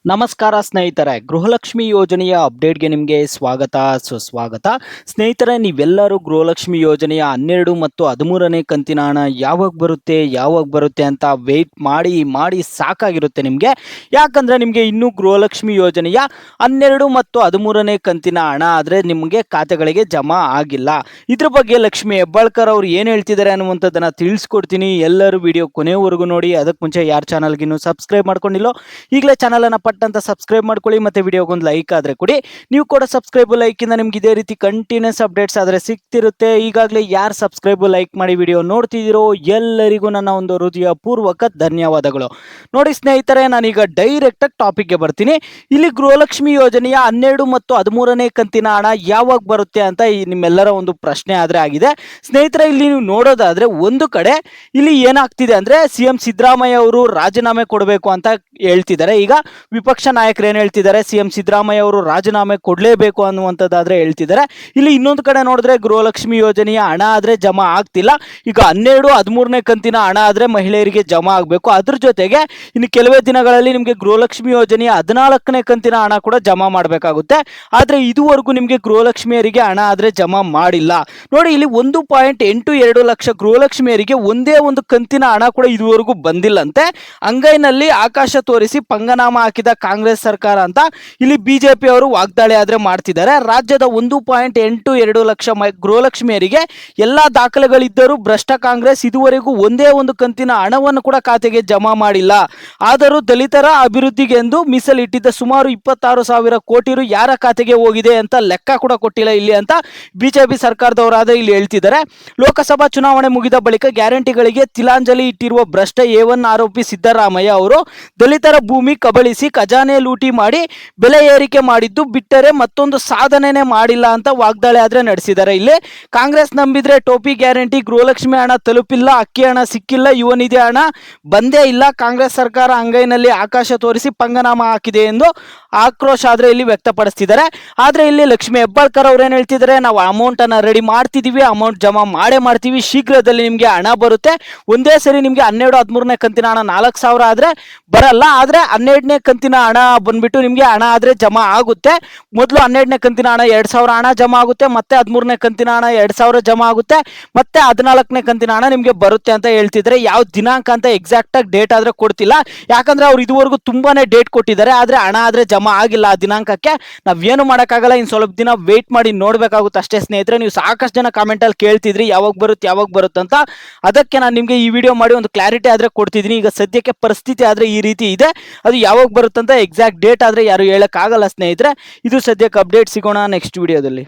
ನಮಸ್ಕಾರ ಸ್ನೇಹಿತರೆ, ಗೃಹಲಕ್ಷ್ಮಿ ಯೋಜನೆಯ ಅಪ್ಡೇಟ್ಗೆ ನಿಮಗೆ ಸ್ವಾಗತ ಸುಸ್ವಾಗತ. ಸ್ನೇಹಿತರೆ, ನೀವೆಲ್ಲರೂ ಗೃಹಲಕ್ಷ್ಮಿ ಯೋಜನೆಯ 12 ಮತ್ತು 13ನೇ ಕಂತಿನ ಹಣ ಯಾವಾಗ ಬರುತ್ತೆ ಅಂತ ವೆಯ್ಟ್ ಮಾಡಿ ಮಾಡಿ ಸಾಕಾಗಿರುತ್ತೆ ನಿಮಗೆ. ಯಾಕಂದರೆ ನಿಮಗೆ ಇನ್ನೂ ಗೃಹಲಕ್ಷ್ಮಿ ಯೋಜನೆಯ 12 ಮತ್ತು 13ನೇ ಕಂತಿನ ಹಣ ಆದರೆ ನಿಮಗೆ ಖಾತೆಗಳಿಗೆ ಜಮಾ ಆಗಿಲ್ಲ. ಇದ್ರ ಬಗ್ಗೆ ಲಕ್ಷ್ಮಿ ಹೆಬ್ಬಾಳ್ಕರ್ ಅವರು ಏನು ಹೇಳ್ತಿದ್ದಾರೆ ಅನ್ನುವಂಥದ್ದನ್ನು ತಿಳಿಸ್ಕೊಡ್ತೀನಿ. ಎಲ್ಲರೂ ವಿಡಿಯೋ ಕೊನೆವರೆಗೂ ನೋಡಿ. ಅದಕ್ಕೆ ಮುಂಚೆ ಯಾರು ಚಾನಲ್ಗೆ ಇನ್ನೂ ಸಬ್ಸ್ಕ್ರೈಬ್ ಮಾಡ್ಕೊಂಡಿಲ್ಲೋ ಈಗಲೇ ಚಾನಲನ್ನು ಅಂತ ಸಬ್ಸ್ಕ್ರೈಬ್ ಮಾಡ್ಕೊಳ್ಳಿ. ಮತ್ತೆ ವಿಡಿಯೋಗೆ ಒಂದು ಲೈಕ್ ಆದ್ರೆ ಕೊಡಿ. ನೀವು ಕೂಡ ಸಬ್ಸ್ಕ್ರೈಬ್ ಲೈಕ್ ಇಂದ ನಿಮ್ಗೆ ಇದೇ ರೀತಿ ಕಂಟಿನ್ಯೂಸ್ ಅಪ್ಡೇಟ್ಸ್ ಆದ್ರೆ ಸಿಗ್ತಿರುತ್ತೆ. ಈಗಾಗಲೇ ಯಾರು ಸಬ್ಸ್ಕ್ರೈಬ್ ಲೈಕ್ ಮಾಡಿ ವಿಡಿಯೋ ನೋಡ್ತಿದ್ದೀರೋ ಎಲ್ಲರಿಗೂ ನನ್ನ ಒಂದು ಹೃದಯ ಪೂರ್ವಕ ಧನ್ಯವಾದಗಳು. ನೋಡಿ ಸ್ನೇಹಿತರೆ, ನಾನೀಗ ಡೈರೆಕ್ಟ್ ಆಗಿ ಟಾಪಿಕ್ಗೆ ಬರ್ತೀನಿ. ಇಲ್ಲಿ ಗೃಹಲಕ್ಷ್ಮಿ ಯೋಜನೆಯ 12 ಮತ್ತು 13ನೇ ಕಂತಿನ ಹಣ ಯಾವಾಗ ಬರುತ್ತೆ ಅಂತ ನಿಮ್ಮೆಲ್ಲರ ಒಂದು ಪ್ರಶ್ನೆ ಆದ್ರೆ ಆಗಿದೆ. ಸ್ನೇಹಿತರೆ, ಇಲ್ಲಿ ನೀವು ನೋಡೋದಾದ್ರೆ ಒಂದು ಕಡೆ ಇಲ್ಲಿ ಏನಾಗ್ತಿದೆ ಅಂದ್ರೆ ಸಿಎಂ ಸಿದ್ದರಾಮಯ್ಯ ಅವರು ರಾಜೀನಾಮೆ ಕೊಡಬೇಕು ಅಂತ ಹೇಳ್ತಿದ್ದಾರೆ. ಈಗ ವಿಪಕ್ಷ ನಾಯಕರು ಏನು ಹೇಳ್ತಿದ್ದಾರೆ, ಸಿಎಂ ಸಿದ್ದರಾಮಯ್ಯ ಅವರು ರಾಜೀನಾಮೆ ಕೊಡಲೇಬೇಕು ಅನ್ನುವಂಥದ್ದಾದ್ರೆ ಹೇಳ್ತಿದ್ದಾರೆ. ಇಲ್ಲಿ ಇನ್ನೊಂದು ಕಡೆ ನೋಡಿದ್ರೆ ಗೃಹಲಕ್ಷ್ಮಿ ಯೋಜನೆಯ ಹಣ ಆದರೆ ಜಮಾ ಆಗ್ತಿಲ್ಲ. ಈಗ 12, 13ನೇ ಕಂತಿನ ಹಣ ಆದರೆ ಮಹಿಳೆಯರಿಗೆ ಜಮಾ ಆಗಬೇಕು. ಅದ್ರ ಜೊತೆಗೆ ಇನ್ನು ಕೆಲವೇ ದಿನಗಳಲ್ಲಿ ನಿಮಗೆ ಗೃಹಲಕ್ಷ್ಮಿ ಯೋಜನೆಯ 14ನೇ ಕಂತಿನ ಹಣ ಕೂಡ ಜಮಾ ಮಾಡಬೇಕಾಗುತ್ತೆ. ಆದರೆ ಇದುವರೆಗೂ ನಿಮಗೆ ಗೃಹಲಕ್ಷ್ಮಿಯರಿಗೆ ಹಣ ಆದರೆ ಜಮಾ ಮಾಡಿಲ್ಲ. ನೋಡಿ, ಇಲ್ಲಿ 1.82 ಲಕ್ಷ ಗೃಹಲಕ್ಷ್ಮಿಯರಿಗೆ ಒಂದೇ ಒಂದು ಕಂತಿನ ಹಣ ಕೂಡ ಇದುವರೆಗೂ ಬಂದಿಲ್ಲಂತೆ. ಅಂಗೈನಲ್ಲಿ ಆಕಾಶ ತೋರಿಸಿ ಪಂಗನಾಮ ಹಾಕಿದ ಕಾಂಗ್ರೆಸ್ ಸರ್ಕಾರ ಅಂತ ಇಲ್ಲಿ ಬಿಜೆಪಿ ಅವರು ವಾಗ್ದಾಳಿ ಆದ್ರೆ ಮಾಡ್ತಿದ್ದಾರೆ. ರಾಜ್ಯದ 1.82 ಲಕ್ಷ ಗೃಹಲಕ್ಷ್ಮಿಯರಿಗೆ ಎಲ್ಲಾ ದಾಖಲೆಗಳಿದ್ದರೂ ಭ್ರಷ್ಟ ಕಾಂಗ್ರೆಸ್ ಇದುವರೆಗೂ ಒಂದೇ ಒಂದು ಕಂತಿನ ಹಣವನ್ನು ಕೂಡ ಖಾತೆಗೆ ಜಮಾ ಮಾಡಿಲ್ಲ. ಆದರೂ ದಲಿತರ ಅಭಿವೃದ್ಧಿಗೆಂದು ಮೀಸಲಿಟ್ಟಿದ್ದ ಸುಮಾರು 26,000 ಕೋಟಿ ರು ಯಾರ ಖಾತೆಗೆ ಹೋಗಿದೆ ಅಂತ ಲೆಕ್ಕ ಕೂಡ ಕೊಟ್ಟಿಲ್ಲ ಇಲ್ಲಿ ಅಂತ ಬಿಜೆಪಿ ಸರ್ಕಾರದವರಾದ ಇಲ್ಲಿ ಹೇಳ್ತಿದ್ದಾರೆ. ಲೋಕಸಭಾ ಚುನಾವಣೆ ಮುಗಿದ ಬಳಿಕ ಗ್ಯಾರಂಟಿಗಳಿಗೆ ತಿಲಾಂಜಲಿ ಇಟ್ಟಿರುವ ಭ್ರಷ್ಟ A1 ಆರೋಪಿ ಸಿದ್ದರಾಮಯ್ಯ ಅವರು ದಲಿತರ ಭೂಮಿ ಕಬಳಿಸಿ ಖಜಾನೆ ಲೂಟಿ ಮಾಡಿ ಬೆಲೆ ಏರಿಕೆ ಮಾಡಿದ್ದು ಬಿಟ್ಟರೆ ಮತ್ತೊಂದು ಸಾಧನೆನೇ ಮಾಡಿಲ್ಲ ಅಂತ ವಾಗ್ದಾಳಿ ಆದ್ರೆ ನಡೆಸಿದ್ದಾರೆ. ಇಲ್ಲಿ ಕಾಂಗ್ರೆಸ್ ನಂಬಿದ್ರೆ ಟೋಪಿ ಗ್ಯಾರಂಟಿ, ಗೃಹಲಕ್ಷ್ಮಿ ಹಣ ತಲುಪಿಲ್ಲ, ಅಕ್ಕಿ ಹಣ ಸಿಕ್ಕಿಲ್ಲ, ಯುವ ನಿಧಿ ಹಣ ಬಂದೇ ಇಲ್ಲ, ಕಾಂಗ್ರೆಸ್ ಸರ್ಕಾರ ಅಂಗೈನಲ್ಲಿ ಆಕಾಶ ತೋರಿಸಿ ಪಂಗನಾಮ ಹಾಕಿದೆ ಎಂದು ಆಕ್ರೋಶ ಆದ್ರೆ ಇಲ್ಲಿ ವ್ಯಕ್ತಪಡಿಸ್ತಿದ್ದಾರೆ. ಆದ್ರೆ ಇಲ್ಲಿ ಲಕ್ಷ್ಮಿ ಹೆಬ್ಬಾಳ್ಕರ್ ಅವ್ರು ಏನ್ ಹೇಳ್ತಿದ್ದಾರೆ, ನಾವು ಅಮೌಂಟ್ ಅನ್ನ ರೆಡಿ ಮಾಡ್ತಿದೀವಿ, ಅಮೌಂಟ್ ಜಮಾ ಮಾಡ್ತೀವಿ, ಶೀಘ್ರದಲ್ಲಿ ನಿಮ್ಗೆ ಹಣ ಬರುತ್ತೆ. ಒಂದೇ ಸರಿ ನಿಮ್ಗೆ 12, 13ನೇ ಕಂತಿನ ಹಣ 4,000 ಆದ್ರೆ ಬರಲ್ಲ. ಆದ್ರೆ 12ನೇ ಕಂತಿನ ಹಣ ಬಂದ್ಬಿಟ್ಟು ನಿಮ್ಗೆ ಹಣ ಆದ್ರೆ ಜಮಾ ಆಗುತ್ತೆ. ಮೊದಲು 12ನೇ ಕಂತಿನ ಹಣ 2,000 ಹಣ ಜಮಾ ಆಗುತ್ತೆ, ಮತ್ತೆ 13ನೇ ಕಂತಿನ ಹಣ 2,000 ಜಮಾ ಆಗುತ್ತೆ, ಮತ್ತೆ 14ನೇ ಕಂತಿನ ಹಣ ನಿಮ್ಗೆ ಬರುತ್ತೆ ಅಂತ ಹೇಳ್ತಿದ್ರೆ. ಯಾವ ದಿನಾಂಕ ಅಂತ ಎಕ್ಸಾಕ್ಟ್ ಆಗಿ ಡೇಟ್ ಆದ್ರೆ ಕೊಡ್ತಿಲ್ಲ. ಯಾಕಂದ್ರೆ ಅವ್ರು ಇದುವರೆಗೂ ತುಂಬಾನೇ ಡೇಟ್ ಕೊಟ್ಟಿದ್ದಾರೆ, ಆದ್ರೆ ಹಣ ಆದ್ರೆ ಜಮಾ ಆಗಿಲ್ಲ ಆ ದಿನಾಂಕಕ್ಕೆ. ನಾವೇನು ಮಾಡೋಕ್ಕಾಗಲ್ಲ, ಇನ್ನು ಸ್ವಲ್ಪ ದಿನ ವೇಟ್ ಮಾಡಿ ನೋಡ್ಬೇಕಾಗುತ್ತೆ ಅಷ್ಟೇ ಸ್ನೇಹಿತರೆ. ನೀವು ಸಾಕಷ್ಟು ಜನ ಕಾಮೆಂಟ್ ಅಲ್ಲಿ ಕೇಳ್ತಿದ್ರಿ ಯಾವಾಗ ಬರುತ್ತೆ ಅಂತ. ಅದಕ್ಕೆ ನಾನು ನಿಮ್ಗೆ ಈ ವಿಡಿಯೋ ಮಾಡಿ ಒಂದು ಕ್ಲಾರಿಟಿ ಆದ್ರೆ ಕೊಡ್ತಿದ್ದೀನಿ. ಈಗ ಸದ್ಯಕ್ಕೆ ಪರಿಸ್ಥಿತಿ ಆದ್ರೆ ಈ ರೀತಿ ಇದೆ. ಅದು ಯಾವಾಗ ಬರುತ್ತಂತ ಎಕ್ಸಾಕ್ಟ್ ಡೇಟ್ ಆದ್ರೆ ಯಾರು ಹೇಳಕ್ಕಾಗಲ್ಲ ಸ್ನೇಹಿತರೆ. ಇದು ಸದ್ಯಕ್ಕೆ ಅಪ್ಡೇಟ್. ಸಿಗೋಣ ನೆಕ್ಸ್ಟ್ ವಿಡಿಯೋದಲ್ಲಿ.